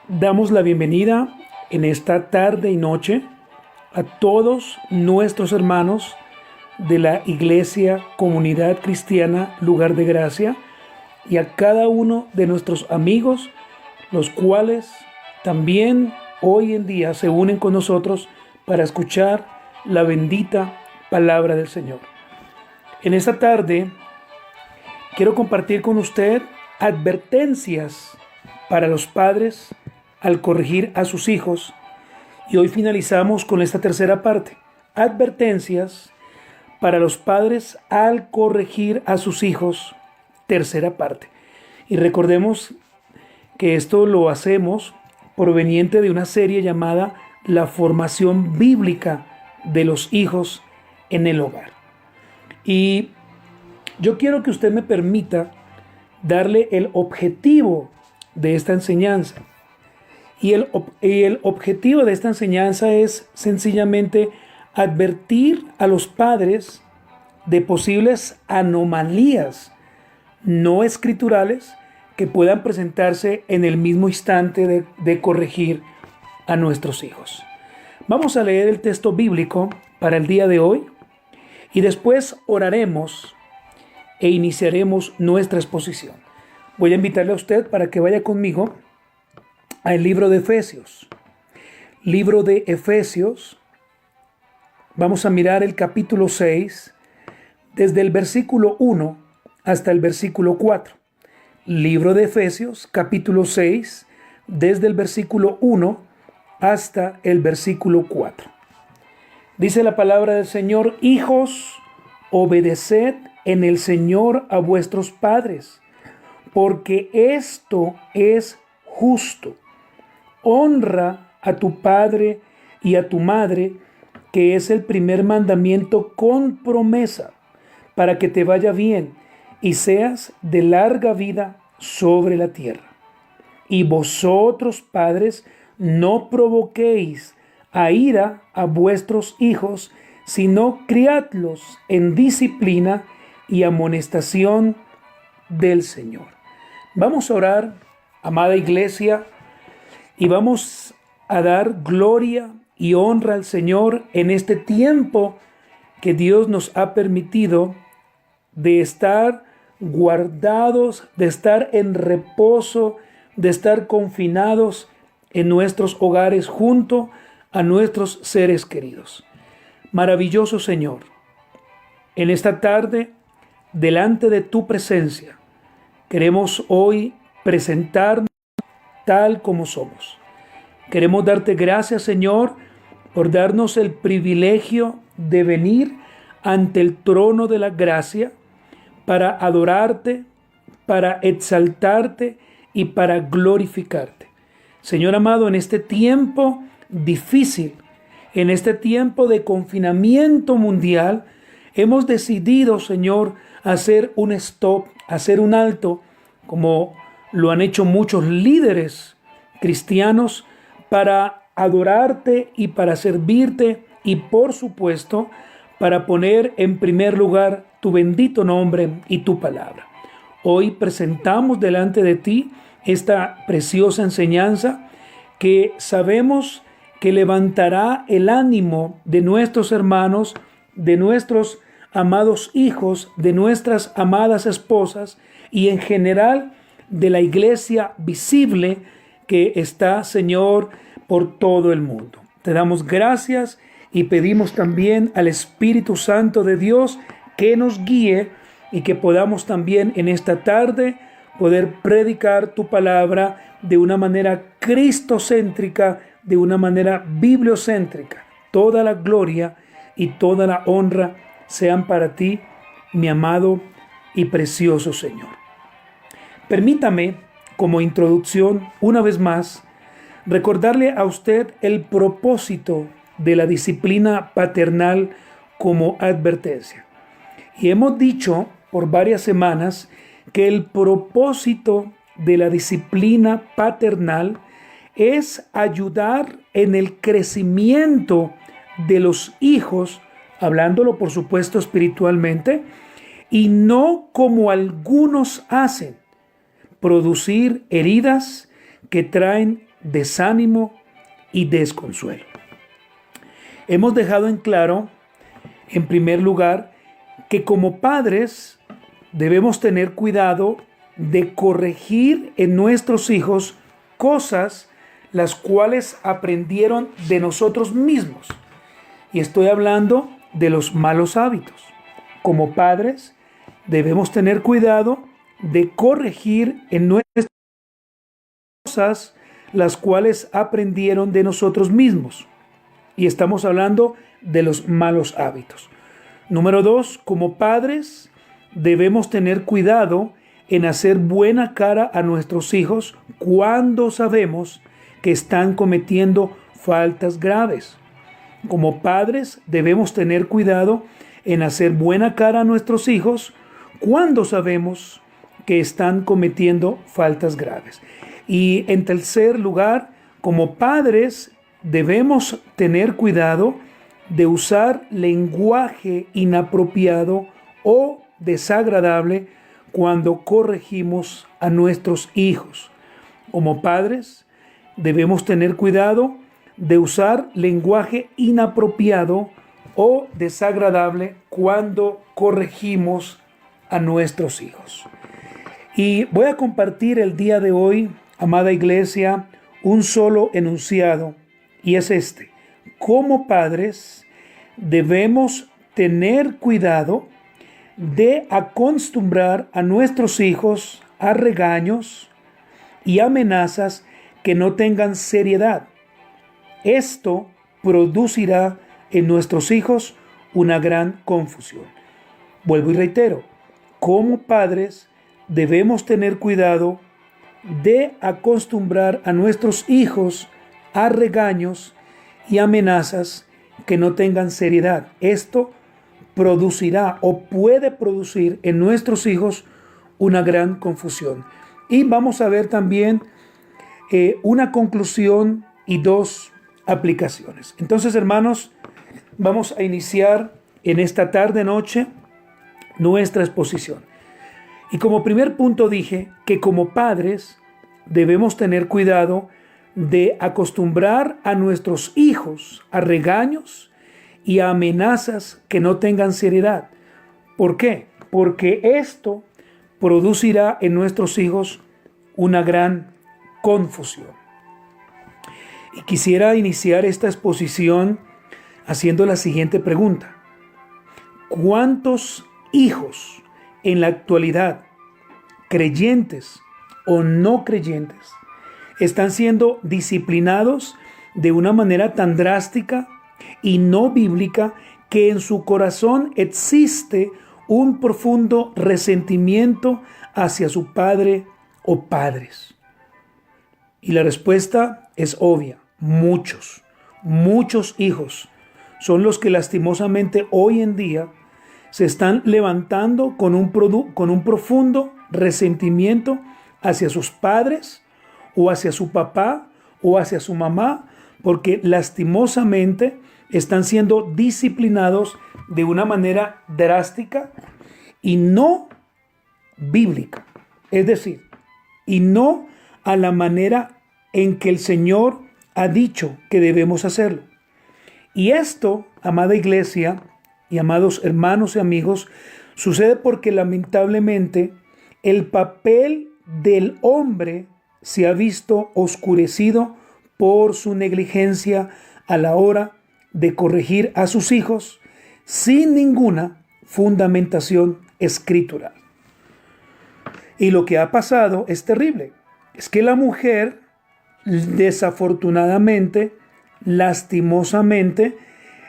Damos la bienvenida en esta tarde y noche a todos nuestros hermanos de la Iglesia Comunidad Cristiana Lugar de Gracia y a cada uno de nuestros amigos, los cuales también hoy en día se unen con nosotros para escuchar la bendita palabra del Señor. En esta tarde quiero compartir con usted advertencias para los padres al corregir a sus hijos, y hoy finalizamos con esta tercera parte: advertencias para los padres al corregir a sus hijos, tercera parte. Y recordemos que esto lo hacemos proveniente de una serie llamada La formación bíblica de los hijos en el hogar. Y yo quiero que usted me permita darle el objetivo de esta enseñanza. Y el objetivo de esta enseñanza es sencillamente advertir a los padres de posibles anomalías no escriturales que puedan presentarse en el mismo instante de corregir a nuestros hijos. Vamos a leer el texto bíblico para el día de hoy y después oraremos e iniciaremos nuestra exposición. Voy a invitarle a usted para que vaya conmigo al libro de Efesios. Libro de Efesios, vamos a mirar el capítulo 6, desde el versículo 1 hasta el versículo 4. Libro de Efesios, capítulo 6, desde el versículo 1 hasta el versículo 4. Dice la palabra del Señor: Hijos, obedeced en el Señor a vuestros padres, porque esto es justo. Honra a tu padre y a tu madre, que es el primer mandamiento con promesa, para que te vaya bien y seas de larga vida sobre la tierra. Y vosotros, padres, no provoquéis a ira a vuestros hijos, sino criadlos en disciplina y amonestación del Señor. Vamos a orar, amada iglesia, y vamos a dar gloria y honra al Señor en este tiempo que Dios nos ha permitido de estar guardados, de estar en reposo, de estar confinados en nuestros hogares junto a nuestros seres queridos. Maravilloso Señor, en esta tarde, delante de tu presencia, queremos hoy presentarnos tal como somos. Queremos darte gracias, Señor, por darnos el privilegio de venir ante el trono de la gracia para adorarte, para exaltarte y para glorificarte. Señor amado, en este tiempo difícil, en este tiempo de confinamiento mundial, hemos decidido, Señor, hacer un stop, hacer un alto, como lo han hecho muchos líderes cristianos, para adorarte y para servirte y, por supuesto, para poner en primer lugar tu bendito nombre y tu palabra. Hoy presentamos delante de ti esta preciosa enseñanza que sabemos que levantará el ánimo de nuestros hermanos, de nuestros amados hijos, de nuestras amadas esposas y en general de la iglesia visible que está, Señor, por todo el mundo. Te damos gracias y pedimos también al Espíritu Santo de Dios que nos guíe y que podamos también en esta tarde poder predicar tu palabra de una manera cristocéntrica, de una manera bibliocéntrica. Toda la gloria y toda la honra sean para ti, mi amado y precioso Señor. Permítame, como introducción, una vez más, recordarle a usted el propósito de la disciplina paternal como advertencia. Y hemos dicho por varias semanas que el propósito de la disciplina paternal es ayudar en el crecimiento de los hijos, hablándolo por supuesto espiritualmente, y no como algunos hacen, producir heridas que traen desánimo y desconsuelo. Hemos dejado en claro, en primer lugar, que como padres debemos tener cuidado de corregir en nuestros hijos cosas las cuales aprendieron de nosotros mismos. Y estoy hablando de los malos hábitos. Como padres debemos tener cuidado de corregir en nuestras cosas las cuales aprendieron de nosotros mismos. Y estamos hablando de los malos hábitos. Número 2, como padres debemos tener cuidado en hacer buena cara a nuestros hijos cuando sabemos que están cometiendo faltas graves. Como padres debemos tener cuidado en hacer buena cara a nuestros hijos cuando sabemos que están cometiendo faltas graves. Y en tercer lugar, como padres debemos tener cuidado de usar lenguaje inapropiado o desagradable cuando corregimos a nuestros hijos. Como padres debemos tener cuidado de usar lenguaje inapropiado o desagradable cuando corregimos a nuestros hijos. Y voy a compartir el día de hoy, amada iglesia, un solo enunciado, y es este: como padres debemos tener cuidado de acostumbrar a nuestros hijos a regaños y amenazas que no tengan seriedad. Esto producirá en nuestros hijos una gran confusión. Vuelvo y reitero, como padres debemos tener cuidado de acostumbrar a nuestros hijos a regaños y amenazas que no tengan seriedad. Esto producirá o puede producir en nuestros hijos una gran confusión. Y vamos a ver también una conclusión y dos aplicaciones. Entonces, hermanos, vamos a iniciar en esta tarde-noche nuestra exposición. Y como primer punto dije que como padres debemos tener cuidado de acostumbrar a nuestros hijos a regaños y a amenazas que no tengan seriedad. ¿Por qué? Porque esto producirá en nuestros hijos una gran confusión. Y quisiera iniciar esta exposición haciendo la siguiente pregunta: ¿cuántos hijos en la actualidad, creyentes o no creyentes, están siendo disciplinados de una manera tan drástica y no bíblica que en su corazón existe un profundo resentimiento hacia su padre o padres? Y la respuesta es obvia: muchos hijos son los que lastimosamente hoy en día se están levantando con un profundo resentimiento hacia sus padres o hacia su papá o hacia su mamá, porque lastimosamente están siendo disciplinados de una manera drástica y no bíblica. Es decir, y no a la manera en que el Señor ha dicho que debemos hacerlo. Y esto, amada iglesia y amados hermanos y amigos, sucede porque lamentablemente el papel del hombre se ha visto oscurecido por su negligencia a la hora de corregir a sus hijos sin ninguna fundamentación escritural. Y lo que ha pasado es terrible. Es que la mujer, desafortunadamente, lastimosamente,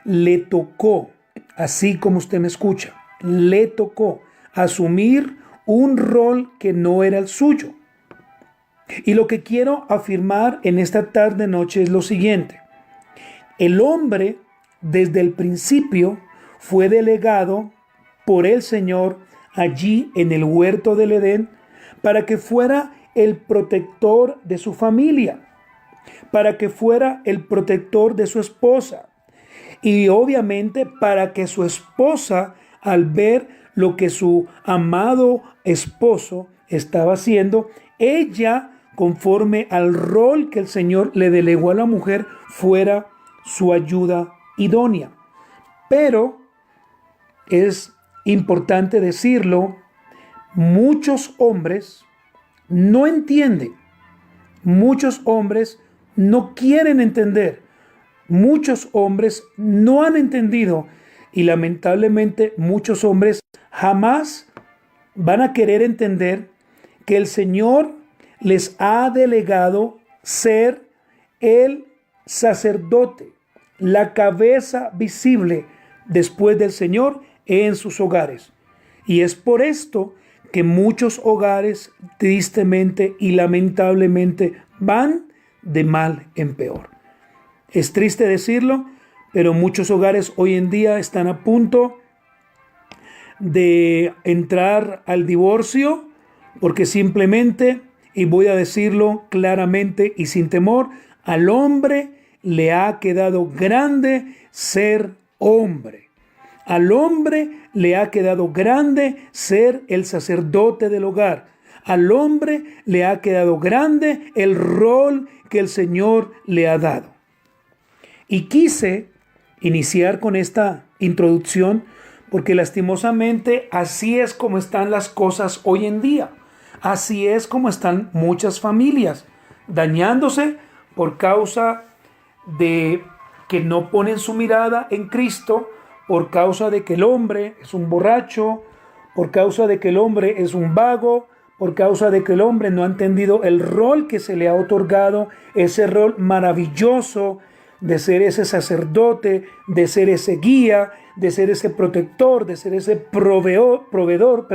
le tocó, así como usted me escucha, le tocó asumir un rol que no era el suyo. Y lo que quiero afirmar en esta tarde-noche es lo siguiente: el hombre, desde el principio, fue delegado por el Señor allí en el huerto del Edén para que fuera el protector de su familia, para que fuera el protector de su esposa, y obviamente para que su esposa, al ver lo que su amado esposo estaba haciendo, ella conforme al rol que el Señor le delegó a la mujer, fuera su ayuda idónea. Pero es importante decirlo, muchos hombres no entienden, muchos hombres no quieren entender, muchos hombres no han entendido y lamentablemente muchos hombres jamás van a querer entender que el Señor les ha delegado ser el sacerdote, la cabeza visible después del Señor en sus hogares. Y es por esto que muchos hogares tristemente y lamentablemente van de mal en peor. Es triste decirlo, pero muchos hogares hoy en día están a punto de entrar al divorcio porque simplemente, y voy a decirlo claramente y sin temor, al hombre le ha quedado grande ser hombre. Al hombre le ha quedado grande ser el sacerdote del hogar. Al hombre le ha quedado grande el rol que el Señor le ha dado. Y quise iniciar con esta introducción porque lastimosamente así es como están las cosas hoy en día. Así es como están muchas familias dañándose por causa de que no ponen su mirada en Cristo, por causa de que el hombre es un borracho, por causa de que el hombre es un vago, por causa de que el hombre no ha entendido el rol que se le ha otorgado, ese rol maravilloso de ser ese sacerdote, de ser ese guía, de ser ese protector, de ser ese proveedor,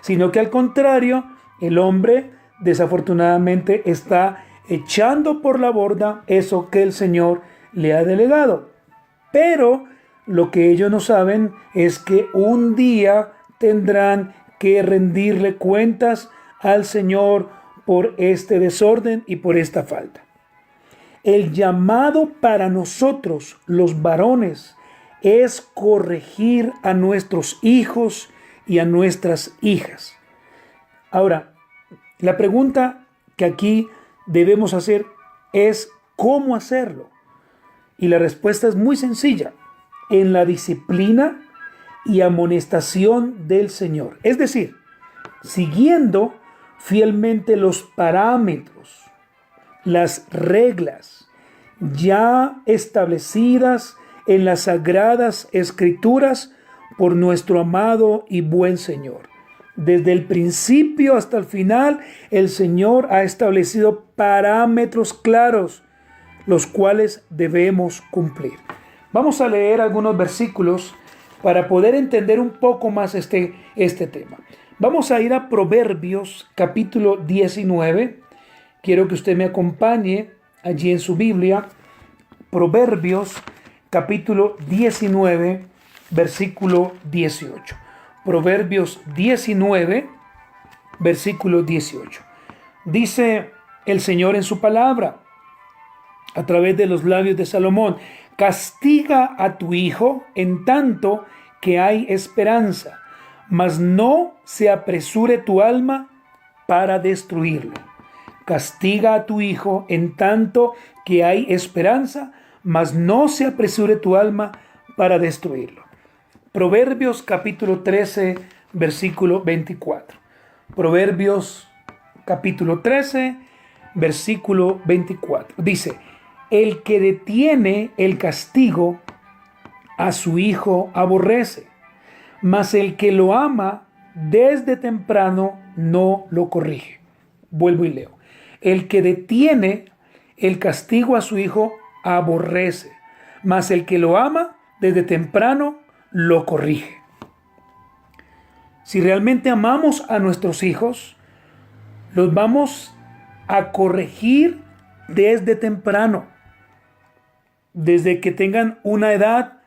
sino que al contrario, el hombre desafortunadamente está echando por la borda eso que el Señor le ha delegado. Pero lo que ellos no saben es que un día tendrán que rendirle cuentas al Señor por este desorden y por esta falta. El llamado para nosotros, los varones, es corregir a nuestros hijos y a nuestras hijas. Ahora, la pregunta que aquí debemos hacer es ¿cómo hacerlo? Y la respuesta es muy sencilla: en la disciplina y amonestación del Señor. Es decir, siguiendo fielmente los parámetros, las reglas ya establecidas en las sagradas escrituras por nuestro amado y buen Señor. Desde el principio hasta el final, el Señor ha establecido parámetros claros, los cuales debemos cumplir. Vamos a leer algunos versículos para poder entender un poco más este tema. Vamos a ir a Proverbios capítulo 19. Quiero que usted me acompañe allí en su Biblia. Proverbios capítulo 19, versículo 18. Proverbios 19, versículo 18. Dice el Señor en su palabra, a través de los labios de Salomón: castiga a tu hijo en tanto que hay esperanza, mas no se apresure tu alma para destruirlo. Castiga a tu hijo en tanto que hay esperanza, mas no se apresure tu alma para destruirlo. Proverbios capítulo 13, versículo 24. Proverbios capítulo 13, versículo 24. Dice: el que detiene el castigo a su hijo aborrece, mas el que lo ama desde temprano no lo corrige. Vuelvo y leo. El que detiene el castigo a su hijo aborrece, mas el que lo ama desde temprano lo corrige. Si realmente amamos a nuestros hijos, los vamos a corregir desde temprano, desde que tengan una edad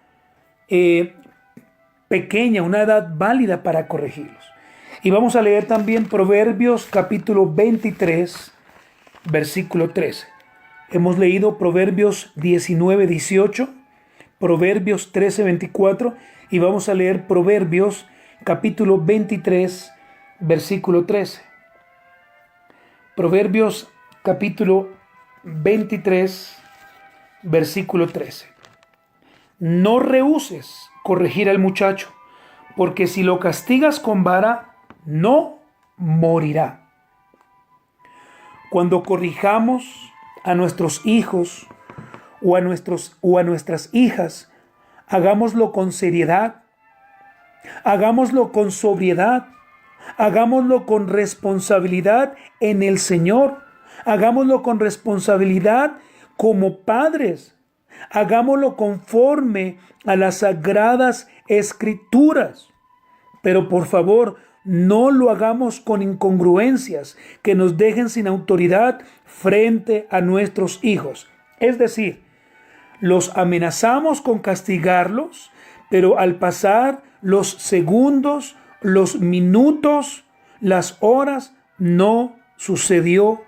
pequeña, una edad válida para corregirlos. Y vamos a leer también Proverbios capítulo 23, versículo 13. Hemos leído Proverbios 19, 18, Proverbios 13, 24 y vamos a leer Proverbios capítulo 23, versículo 13. Proverbios capítulo 23, versículo 13. No rehúses corregir al muchacho, porque si lo castigas con vara, no morirá. Cuando corrijamos a nuestros hijos o a nuestras hijas, hagámoslo con seriedad, hagámoslo con sobriedad, hagámoslo con responsabilidad en el Señor, hagámoslo con responsabilidad como padres, hagámoslo conforme a las sagradas escrituras. Pero por favor, no lo hagamos con incongruencias que nos dejen sin autoridad frente a nuestros hijos. Es decir, los amenazamos con castigarlos, pero al pasar los segundos, los minutos, las horas, no sucedió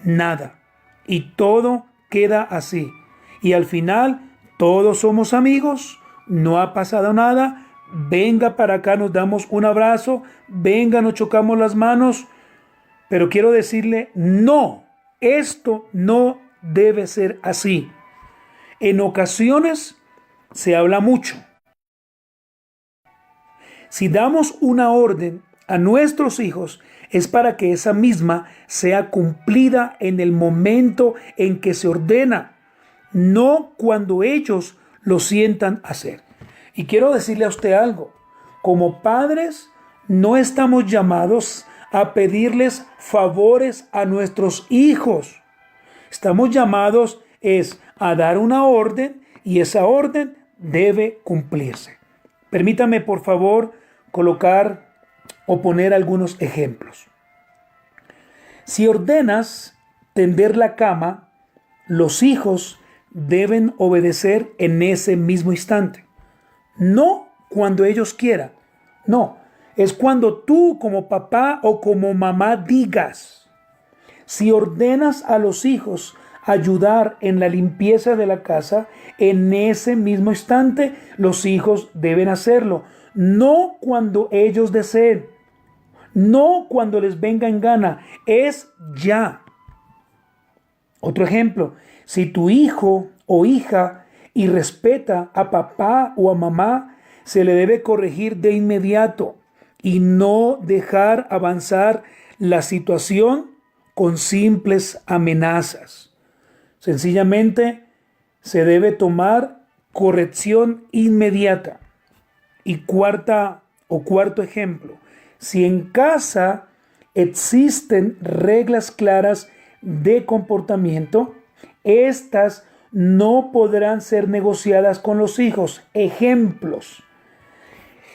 nada. Y todo queda así. Y al final, todos somos amigos, no ha pasado nada. Venga para acá, nos damos un abrazo, venga, nos chocamos las manos. Pero quiero decirle, no, esto no debe ser así. En ocasiones se habla mucho. Si damos una orden a nuestros hijos, es para que esa misma sea cumplida en el momento en que se ordena, no cuando ellos lo sientan hacer. Y quiero decirle a usted algo, como padres no estamos llamados a pedirles favores a nuestros hijos. Estamos llamados a dar una orden y esa orden debe cumplirse. Permítame, por favor, colocar o poner algunos ejemplos. Si ordenas tender la cama, los hijos deben obedecer en ese mismo instante. No cuando ellos quieran. No, es cuando tú como papá o como mamá digas. Si ordenas a los hijos ayudar en la limpieza de la casa, en ese mismo instante los hijos deben hacerlo. No cuando ellos deseen, no cuando les venga en gana, es ya. Otro ejemplo, si tu hijo o hija irrespeta a papá o a mamá, se le debe corregir de inmediato y no dejar avanzar la situación con simples amenazas. Sencillamente se debe tomar corrección inmediata. Y cuarto ejemplo, si en casa existen reglas claras de comportamiento, estas no podrán ser negociadas con los hijos. Ejemplos.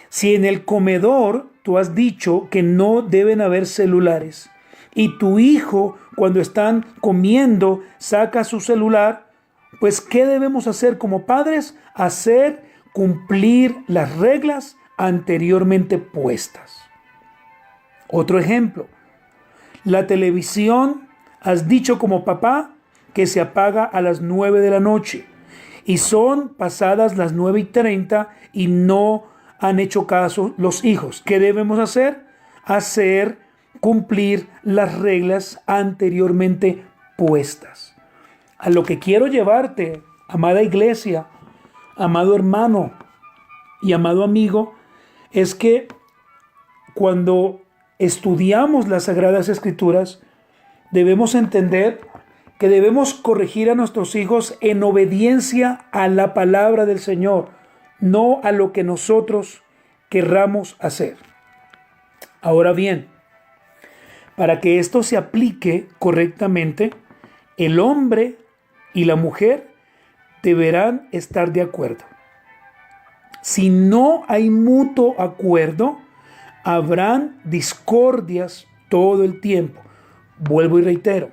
Si en el comedor tú has dicho que no deben haber celulares y tu hijo cuando están comiendo saca su celular, pues ¿qué debemos hacer como padres? Cumplir las reglas anteriormente puestas. Otro ejemplo. La televisión, has dicho como papá que se apaga a las 9 de la noche y son pasadas las 9:30 y no han hecho caso los hijos. ¿Qué debemos hacer? Cumplir las reglas anteriormente puestas. A lo que quiero llevarte, amada iglesia, amado hermano y amado amigo, es que cuando estudiamos las Sagradas Escrituras, debemos entender que debemos corregir a nuestros hijos en obediencia a la palabra del Señor, no a lo que nosotros querramos hacer. Ahora bien, para que esto se aplique correctamente, el hombre y la mujer deberán estar de acuerdo. Si no hay mutuo acuerdo, habrán discordias todo el tiempo. Vuelvo y reitero.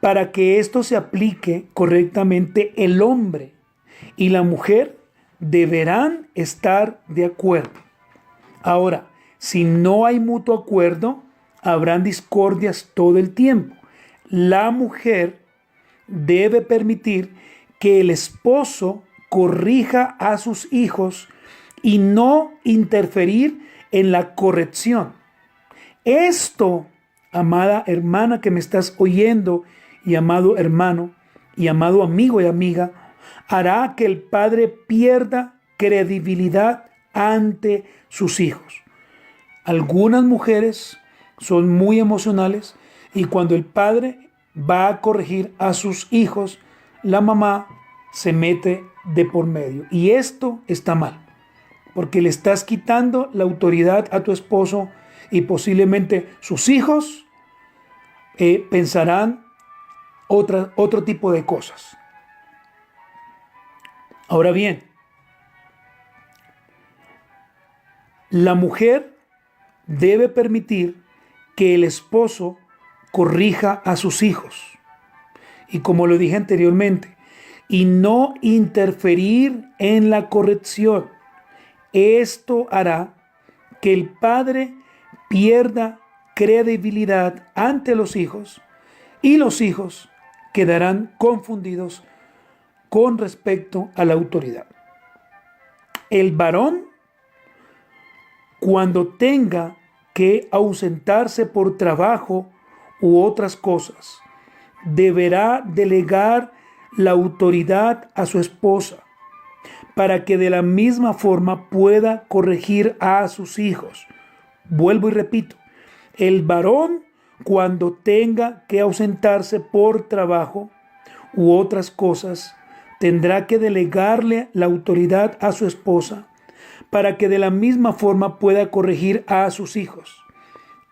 Para que esto se aplique correctamente, el hombre y la mujer deberán estar de acuerdo. Ahora, si no hay mutuo acuerdo, habrán discordias todo el tiempo. La mujer debe permitir que el esposo corrija a sus hijos y no interferir en la corrección. Esto amada hermana que me estás oyendo, y amado hermano, y amado amigo y amiga, hará que el padre pierda credibilidad ante sus hijos. Algunas mujeres son muy emocionales y cuando el padre va a corregir a sus hijos, la mamá se mete de por medio. Y esto está mal, porque le estás quitando la autoridad a tu esposo y posiblemente sus hijos pensarán otro tipo de cosas. Ahora bien, la mujer debe permitir que el esposo corrija a sus hijos. Y como lo dije anteriormente, y no interferir en la corrección. Esto hará que el padre pierda credibilidad ante los hijos y los hijos quedarán confundidos con respecto a la autoridad. El varón, cuando tenga que ausentarse por trabajo u otras cosas, deberá delegar la autoridad a su esposa para que de la misma forma pueda corregir a sus hijos. Vuelvo y repito, el varón, cuando tenga que ausentarse por trabajo u otras cosas, tendrá que delegarle la autoridad a su esposa para que de la misma forma pueda corregir a sus hijos.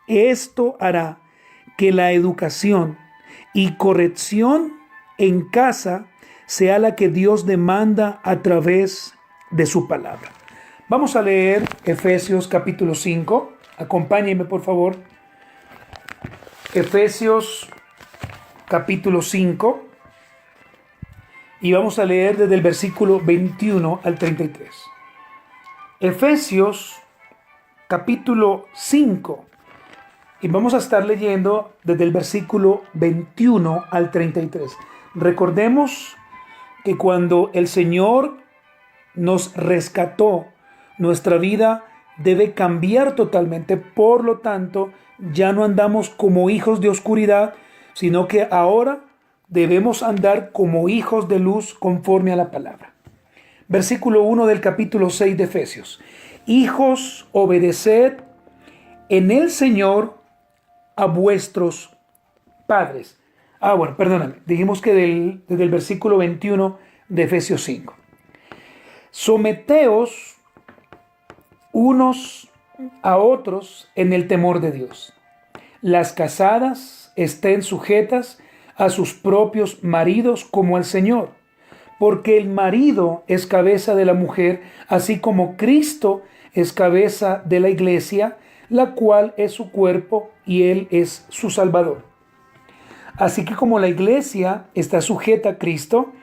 Esto hará que la educación y corrección en casa sea la que Dios demanda a través de su palabra. Vamos a leer Efesios capítulo 5. Acompáñenme, por favor. Efesios capítulo 5. Y vamos a leer desde el versículo 21 al 33. Efesios capítulo 5. Y vamos a estar leyendo desde el versículo 21 al 33. Recordemos que cuando el Señor nos rescató, nuestra vida debe cambiar totalmente. Por lo tanto, ya no andamos como hijos de oscuridad, sino que ahora debemos andar como hijos de luz conforme a la palabra. Versículo 1 del capítulo 6 de Efesios. Hijos, obedeced en el Señor a vuestros padres. Perdóname. Dijimos que desde el versículo 21 de Efesios 5. Someteos unos a otros en el temor de Dios. Las casadas estén sujetas a sus propios maridos como al Señor, porque el marido es cabeza de la mujer, así como Cristo es cabeza de la iglesia, la cual es su cuerpo y Él es su Salvador. Así que como la iglesia está sujeta a Cristo,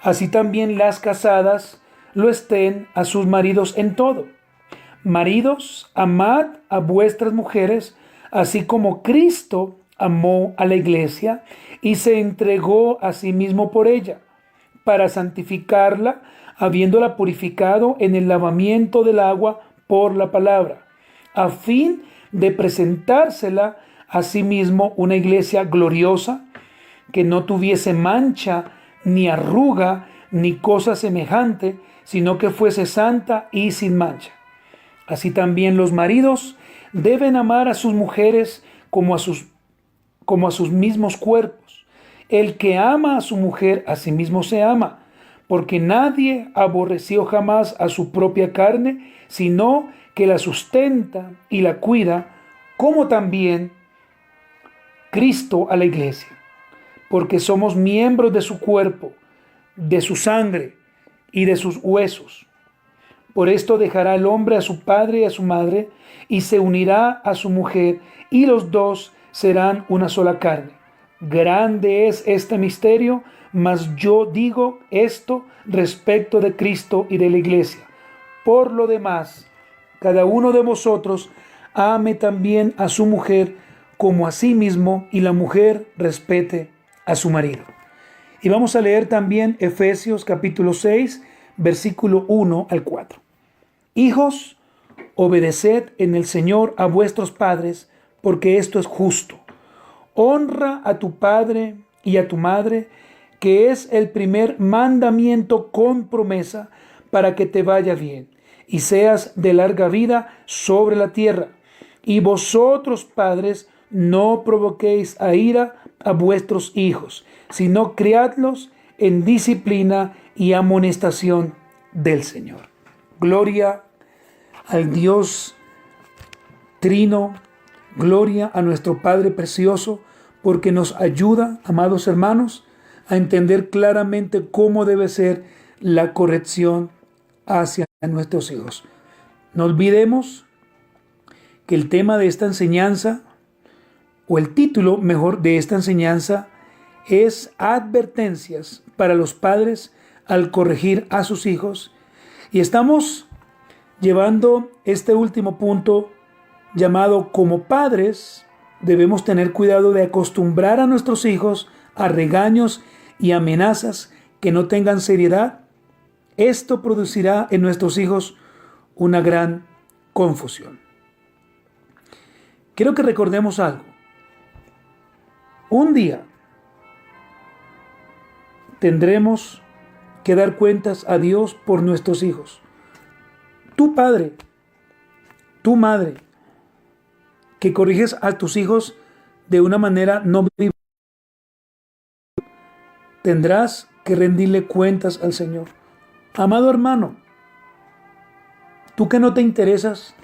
así también las casadas lo estén a sus maridos en todo. Maridos, amad a vuestras mujeres, así como Cristo amó a la iglesia y se entregó a sí mismo por ella, para santificarla, habiéndola purificado en el lavamiento del agua por la palabra, a fin de presentársela a sí mismo una iglesia gloriosa, que no tuviese mancha, ni arruga, ni cosa semejante, sino que fuese santa y sin mancha. Así también los maridos deben amar a sus mujeres como a sus mismos cuerpos. El que ama a su mujer, a sí mismo se ama, porque nadie aborreció jamás a su propia carne, sino que la sustenta y la cuida, como también Cristo a la iglesia, porque somos miembros de su cuerpo, de su sangre y de sus huesos. Por esto dejará el hombre a su padre y a su madre, y se unirá a su mujer, y los dos serán una sola carne. Grande es este misterio, mas yo digo esto respecto de Cristo y de la iglesia. Por lo demás, cada uno de vosotros ame también a su mujer como a sí mismo, y la mujer respete a su marido. Y vamos a leer también Efesios capítulo 6, versículo 1 al 4. Hijos, obedeced en el Señor a vuestros padres, porque esto es justo. Honra a tu padre y a tu madre, que es el primer mandamiento con promesa para que te vaya bien y seas de larga vida sobre la tierra. Y vosotros, padres, no provoquéis a ira a vuestros hijos, sino criadlos en disciplina y amonestación del Señor. Gloria al Dios Trino, gloria a nuestro Padre precioso, porque nos ayuda, amados hermanos, a entender claramente cómo debe ser la corrección hacia nuestros hijos. No olvidemos que el tema de esta enseñanza, o el título mejor de esta enseñanza, es advertencias para los padres al corregir a sus hijos. Y estamos llevando este último punto llamado: como padres debemos tener cuidado de acostumbrar a nuestros hijos a regaños y amenazas que no tengan seriedad. Esto producirá en nuestros hijos una gran confusión. Quiero que recordemos algo. Un día tendremos que dar cuentas a Dios por nuestros hijos. Tu padre, tu madre, que corriges a tus hijos de una manera no bíblica, tendrás que rendirle cuentas al Señor. Amado hermano, tú que no te interesas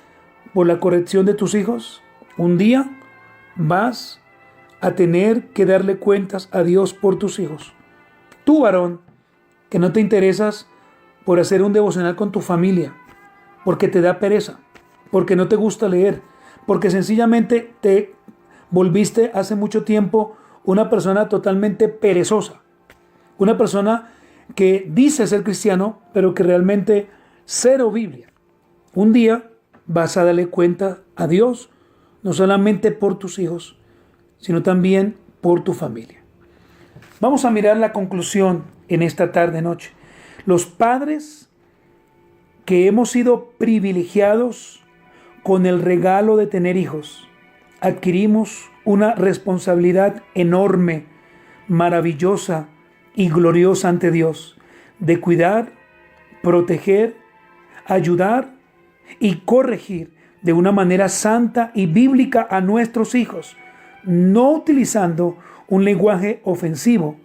por la corrección de tus hijos, un día vas a tener que darle cuentas a Dios por tus hijos. Tú, varón, que no te interesas por hacer un devocional con tu familia, porque te da pereza, porque no te gusta leer, porque sencillamente te volviste hace mucho tiempo una persona totalmente perezosa, una persona que dice ser cristiano, pero que realmente cero Biblia. Un día vas a darle cuenta a Dios, no solamente por tus hijos, sino también por tu familia. Vamos a mirar la conclusión en esta tarde-noche. Los padres que hemos sido privilegiados con el regalo de tener hijos, adquirimos una responsabilidad enorme, maravillosa y gloriosa ante Dios, de cuidar, proteger, ayudar y corregir de una manera santa y bíblica a nuestros hijos, no utilizando un lenguaje ofensivo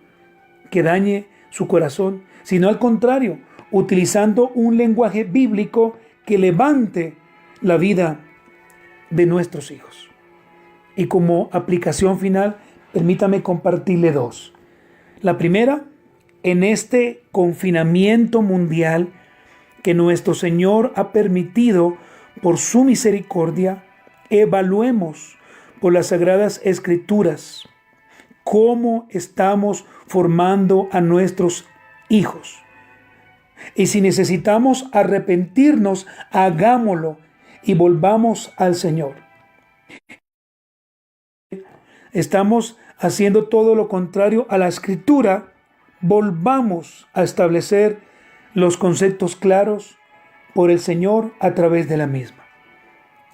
que dañe su corazón, sino al contrario, utilizando un lenguaje bíblico que levante la vida de nuestros hijos. Y como aplicación final, permítame compartirle dos. La primera, en este confinamiento mundial que nuestro Señor ha permitido por su misericordia, evaluemos por las Sagradas Escrituras cómo estamos formando a nuestros hijos. Y si necesitamos arrepentirnos, hagámoslo y volvamos al Señor. Estamos haciendo todo lo contrario a la Escritura, volvamos a establecer los conceptos claros por el Señor a través de la misma.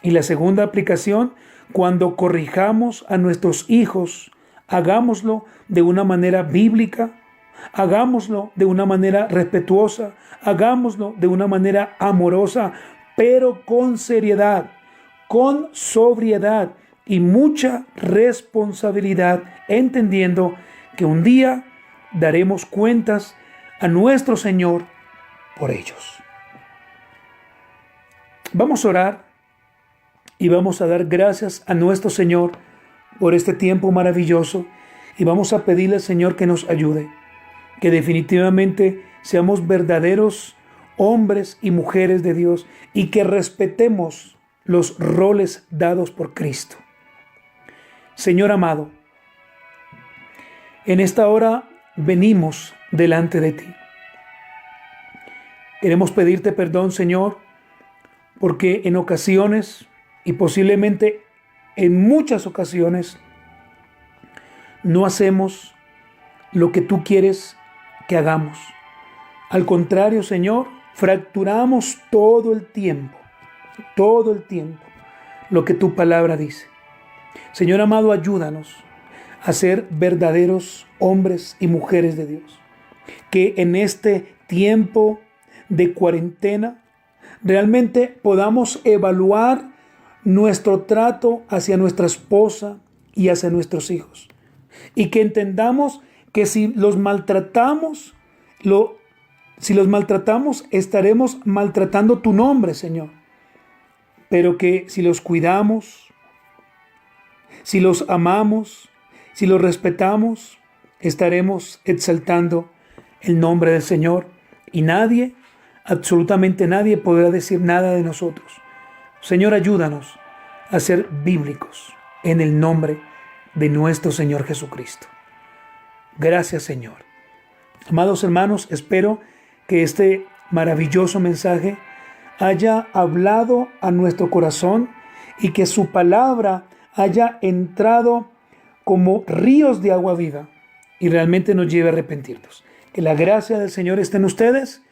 Y la segunda aplicación, cuando corrijamos a nuestros hijos, hagámoslo de una manera bíblica, hagámoslo de una manera respetuosa, hagámoslo de una manera amorosa, pero con seriedad, con sobriedad y mucha responsabilidad, entendiendo que un día daremos cuentas a nuestro Señor por ellos. Vamos a orar y vamos a dar gracias a nuestro Señor por este tiempo maravilloso y vamos a pedirle al Señor que nos ayude, que definitivamente seamos verdaderos hombres y mujeres de Dios y que respetemos los roles dados por Cristo. Señor amado, en esta hora venimos delante de ti. Queremos pedirte perdón, Señor, porque en ocasiones y posiblemente en muchas ocasiones no hacemos lo que tú quieres que hagamos. Al contrario, Señor, fracturamos todo el tiempo lo que tu palabra dice. Señor amado, ayúdanos a ser verdaderos hombres y mujeres de Dios. Que en este tiempo de cuarentena realmente podamos evaluar nuestro trato hacia nuestra esposa y hacia nuestros hijos. Y que entendamos que si los maltratamos, estaremos maltratando tu nombre, Señor. Pero que si los cuidamos, si los amamos, si los respetamos, estaremos exaltando el nombre del Señor. Y nadie, absolutamente nadie, podrá decir nada de nosotros. Señor, ayúdanos a ser bíblicos en el nombre de nuestro Señor Jesucristo. Gracias, Señor. Amados hermanos, espero que este maravilloso mensaje haya hablado a nuestro corazón y que su palabra haya entrado como ríos de agua viva y realmente nos lleve a arrepentirnos. Que la gracia del Señor esté en ustedes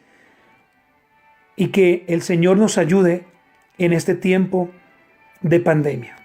y que el Señor nos ayude en este tiempo de pandemia.